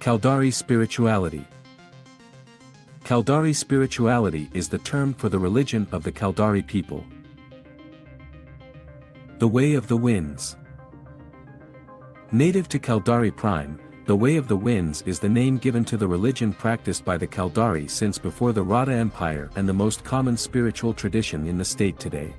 Caldari spirituality. Caldari spirituality is the term for the religion of the Caldari people. The Way of the Winds. Native to Caldari Prime, the Way of the Winds is the name given to the religion practiced by the Caldari since before the Rada Empire and the most common spiritual tradition in the state today.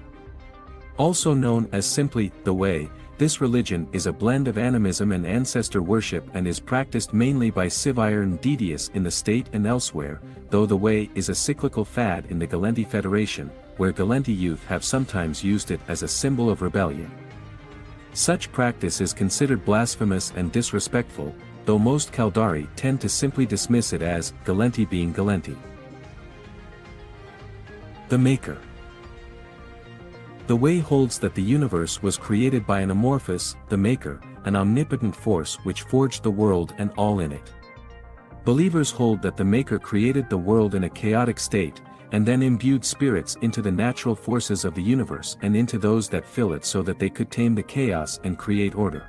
Also known as simply, the Way, this religion is a blend of animism and ancestor worship and is practiced mainly by Sivire and Didius in the state and elsewhere, though the Way is a cyclical fad in the Galenti Federation, where Galenti youth have sometimes used it as a symbol of rebellion. Such practice is considered blasphemous and disrespectful, though most Caldari tend to simply dismiss it as Galenti being Galenti. The Maker. The Way holds that the universe was created by an amorphous, the Maker, an omnipotent force which forged the world and all in it. Believers hold that the Maker created the world in a chaotic state, and then imbued spirits into the natural forces of the universe and into those that fill it so that they could tame the chaos and create order.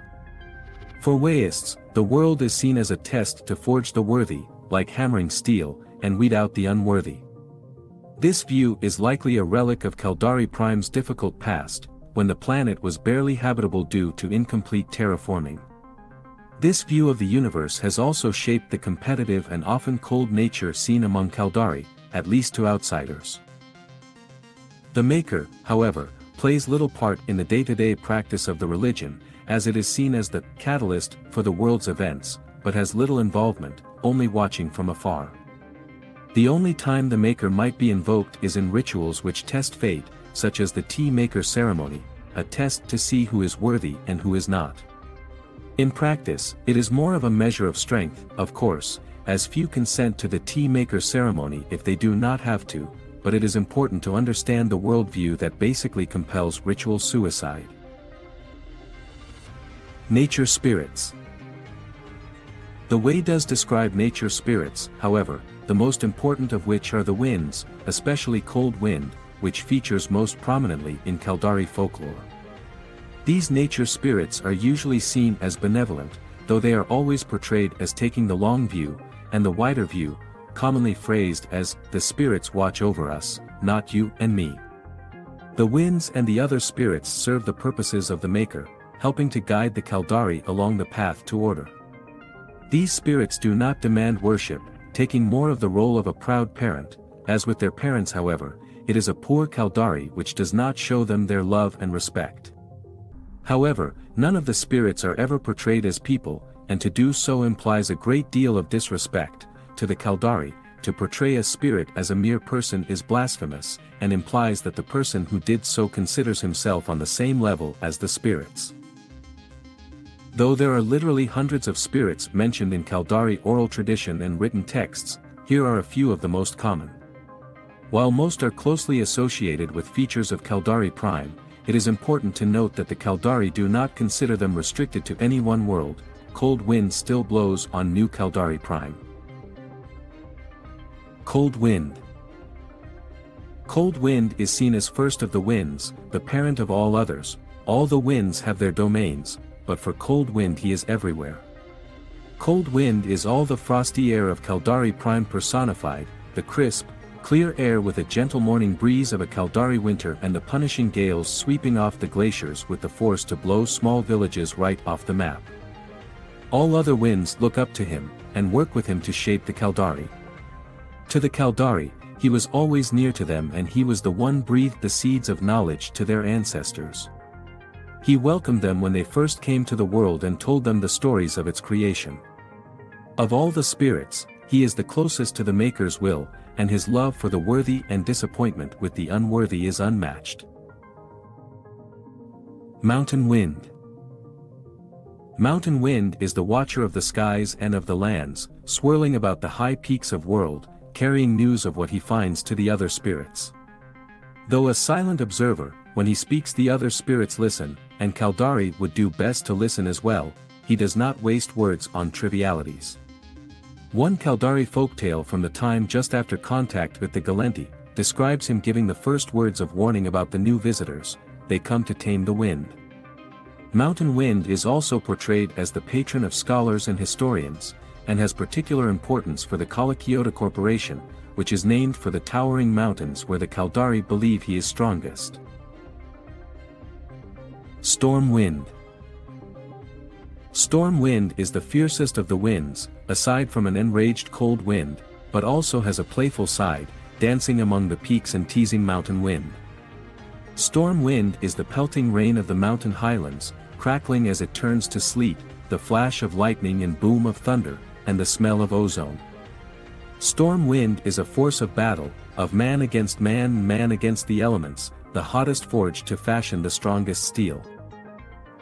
For Wayists, the world is seen as a test to forge the worthy, like hammering steel, and weed out the unworthy. This view is likely a relic of Caldari Prime's difficult past, when the planet was barely habitable due to incomplete terraforming. This view of the universe has also shaped the competitive and often cold nature seen among Caldari, at least to outsiders. The Maker, however, plays little part in the day-to-day practice of the religion, as it is seen as the catalyst for the world's events, but has little involvement, only watching from afar. The only time the Maker might be invoked is in rituals which test fate, such as the Tea Maker ceremony, a test to see who is worthy and who is not. In practice, it is more of a measure of strength, of course, as few consent to the Tea Maker ceremony if they do not have to, but it is important to understand the worldview that basically compels ritual suicide. Nature spirits. The Way does describe nature spirits, however, the most important of which are the winds, especially cold wind, which features most prominently in Caldari folklore. These nature spirits are usually seen as benevolent, though they are always portrayed as taking the long view, and the wider view, commonly phrased as, the spirits watch over us, not you and me. The winds and the other spirits serve the purposes of the Maker, helping to guide the Caldari along the path to order. These spirits do not demand worship, taking more of the role of a proud parent, as with their parents however, it is a poor Caldari which does not show them their love and respect. However, none of the spirits are ever portrayed as people, and to do so implies a great deal of disrespect. To the Caldari, to portray a spirit as a mere person is blasphemous, and implies that the person who did so considers himself on the same level as the spirits. Though there are literally hundreds of spirits mentioned in Caldari oral tradition and written texts, here are a few of the most common. While most are closely associated with features of Caldari Prime, it is important to note that the Caldari do not consider them restricted to any one world. Cold wind still blows on New Caldari Prime. Cold wind. Cold wind is seen as first of the winds, the parent of all others. All the winds have their domains, but for cold wind he is everywhere. Cold wind is all the frosty air of Caldari Prime personified, the crisp, clear air with a gentle morning breeze of a Caldari winter and the punishing gales sweeping off the glaciers with the force to blow small villages right off the map. All other winds look up to him, and work with him to shape the Caldari. To the Caldari, he was always near to them and he was the one breathed the seeds of knowledge to their ancestors. He welcomed them when they first came to the world and told them the stories of its creation. Of all the spirits, he is the closest to the Maker's will, and his love for the worthy and disappointment with the unworthy is unmatched. Mountain Wind. Mountain Wind is the watcher of the skies and of the lands, swirling about the high peaks of world, carrying news of what he finds to the other spirits. Though a silent observer, when he speaks the other spirits listen, and Caldari would do best to listen as well, he does not waste words on trivialities. One Caldari folktale from the time just after contact with the Galenti, describes him giving the first words of warning about the new visitors, they come to tame the wind. Mountain Wind is also portrayed as the patron of scholars and historians, and has particular importance for the Caldari Corporation, which is named for the towering mountains where the Caldari believe he is strongest. Storm wind. Storm wind is the fiercest of the winds, aside from an enraged cold wind, but also has a playful side, dancing among the peaks and teasing mountain wind. Storm wind is the pelting rain of the mountain highlands, crackling as it turns to sleet, the flash of lightning and boom of thunder, and the smell of ozone. Storm wind is a force of battle, of man against man, man against the elements, the hottest forge to fashion the strongest steel.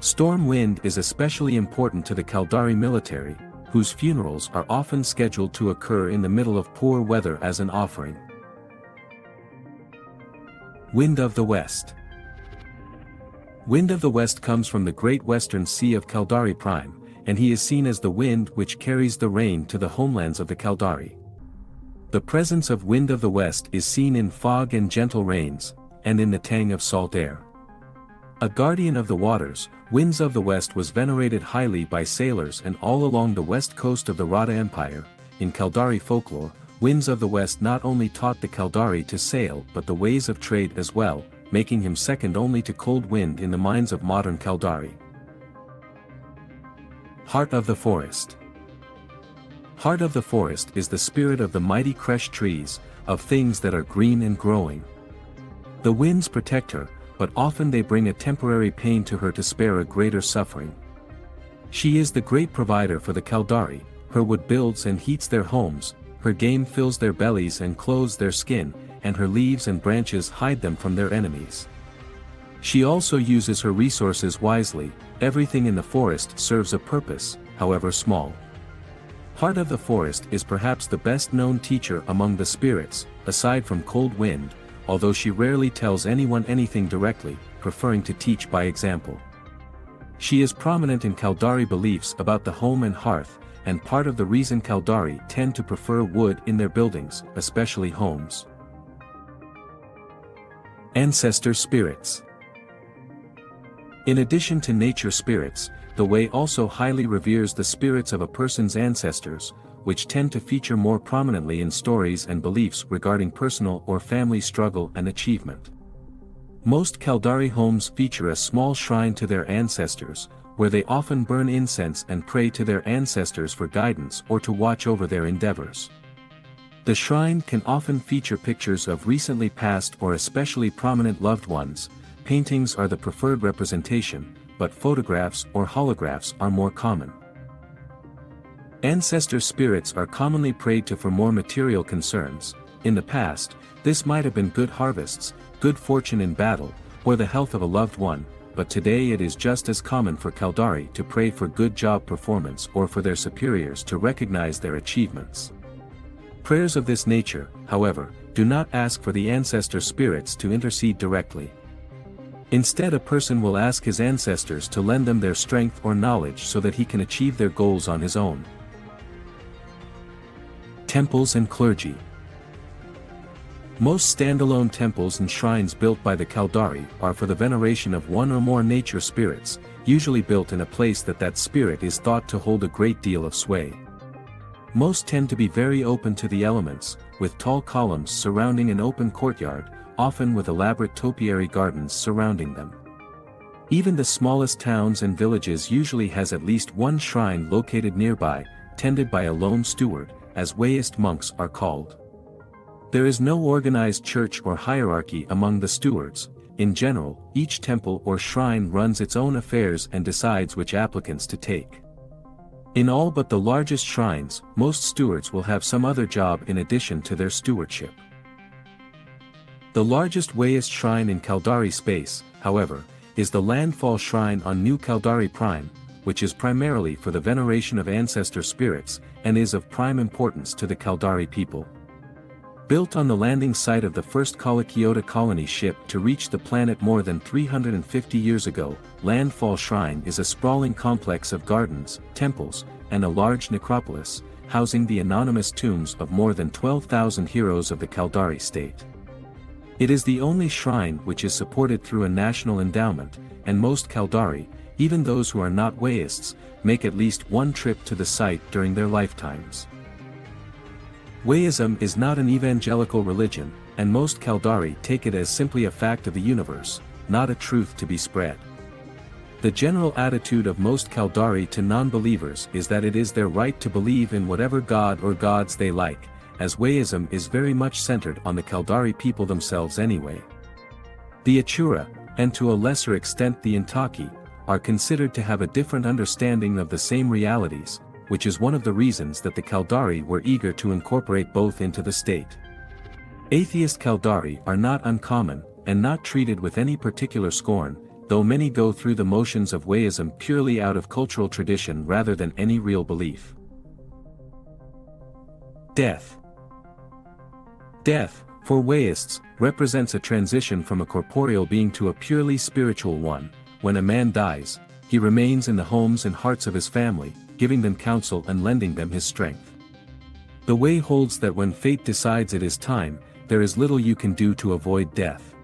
Storm wind is especially important to the Caldari military, whose funerals are often scheduled to occur in the middle of poor weather as an offering. Wind of the West. Wind of the West comes from the great western sea of Caldari Prime, and he is seen as the wind which carries the rain to the homelands of the Caldari. The presence of wind of the West is seen in fog and gentle rains, and in the tang of salt air. A guardian of the waters, Winds of the West was venerated highly by sailors and all along the west coast of the Rada Empire. In Caldari folklore, Winds of the West not only taught the Caldari to sail but the ways of trade as well, making him second only to Cold Wind in the minds of modern Caldari. Heart of the Forest. Heart of the Forest is the spirit of the mighty crushed trees, of things that are green and growing. The winds protect her, but often they bring a temporary pain to her to spare a greater suffering. She is the great provider for the Caldari, her wood builds and heats their homes, her game fills their bellies and clothes their skin, and her leaves and branches hide them from their enemies. She also uses her resources wisely. Everything in the forest serves a purpose, however small. Heart of the Forest is perhaps the best known teacher among the spirits, aside from Cold Wind, although she rarely tells anyone anything directly, preferring to teach by example. She is prominent in Caldari beliefs about the home and hearth, and part of the reason Caldari tend to prefer wood in their buildings, especially homes. Ancestor Spirits. In addition to nature spirits, the Way also highly reveres the spirits of a person's ancestors, which tend to feature more prominently in stories and beliefs regarding personal or family struggle and achievement. Most Caldari homes feature a small shrine to their ancestors, where they often burn incense and pray to their ancestors for guidance or to watch over their endeavors. The shrine can often feature pictures of recently passed or especially prominent loved ones. Paintings are the preferred representation, but photographs or holographs are more common. Ancestor spirits are commonly prayed to for more material concerns. In the past, this might have been good harvests, good fortune in battle, or the health of a loved one, but today it is just as common for Caldari to pray for good job performance or for their superiors to recognize their achievements. Prayers of this nature, however, do not ask for the ancestor spirits to intercede directly. Instead, a person will ask his ancestors to lend them their strength or knowledge so that he can achieve their goals on his own. Temples and Clergy. Most standalone temples and shrines built by the Caldari are for the veneration of one or more nature spirits, usually built in a place that spirit is thought to hold a great deal of sway. Most tend to be very open to the elements, with tall columns surrounding an open courtyard, often with elaborate topiary gardens surrounding them. Even the smallest towns and villages usually has at least one shrine located nearby, tended by a lone steward, as Wayist monks are called. There is no organized church or hierarchy among the stewards. In general, each temple or shrine runs its own affairs and decides which applicants to take. In all but the largest shrines, most stewards will have some other job in addition to their stewardship. The largest Wayist shrine in Caldari space, however, is the Landfall Shrine on New Caldari Prime, which is primarily for the veneration of ancestor spirits, and is of prime importance to the Caldari people. Built on the landing site of the first Caldari colony ship to reach the planet more than 350 years ago, Landfall Shrine is a sprawling complex of gardens, temples, and a large necropolis, housing the anonymous tombs of more than 12,000 heroes of the Caldari state. It is the only shrine which is supported through a national endowment, and most Caldari, even those who are not Waists, make at least one trip to the site during their lifetimes. Waism is not an evangelical religion, and most Caldari take it as simply a fact of the universe, not a truth to be spread. The general attitude of most Caldari to non-believers is that it is their right to believe in whatever god or gods they like, as Waism is very much centered on the Caldari people themselves anyway. The Achura, and to a lesser extent the Intaki, are considered to have a different understanding of the same realities, which is one of the reasons that the Caldari were eager to incorporate both into the state. Atheist Caldari are not uncommon, and not treated with any particular scorn, though many go through the motions of Waism purely out of cultural tradition rather than any real belief. Death. Death, for Waists, represents a transition from a corporeal being to a purely spiritual one. When a man dies, he remains in the homes and hearts of his family, giving them counsel and lending them his strength. The Way holds that when fate decides it is time, there is little you can do to avoid death.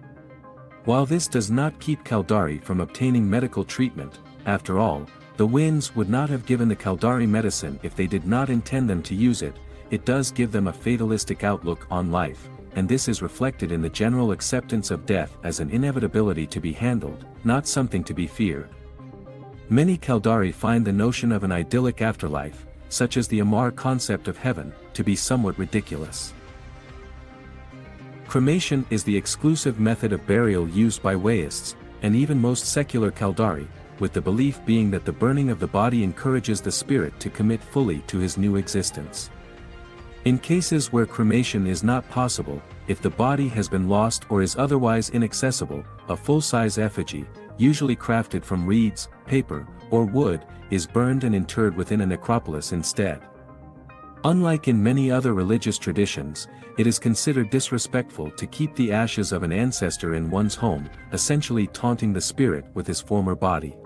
While this does not keep Caldari from obtaining medical treatment, after all, the winds would not have given the Caldari medicine if they did not intend them to use it. It does give them a fatalistic outlook on life, and this is reflected in the general acceptance of death as an inevitability to be handled, not something to be feared. Many Caldari find the notion of an idyllic afterlife, such as the Amar concept of heaven, to be somewhat ridiculous. Cremation is the exclusive method of burial used by Waists, and even most secular Caldari, with the belief being that the burning of the body encourages the spirit to commit fully to his new existence. In cases where cremation is not possible, if the body has been lost or is otherwise inaccessible, a full-size effigy, usually crafted from reeds, paper, or wood, is burned and interred within a necropolis instead. Unlike in many other religious traditions, it is considered disrespectful to keep the ashes of an ancestor in one's home, essentially taunting the spirit with his former body.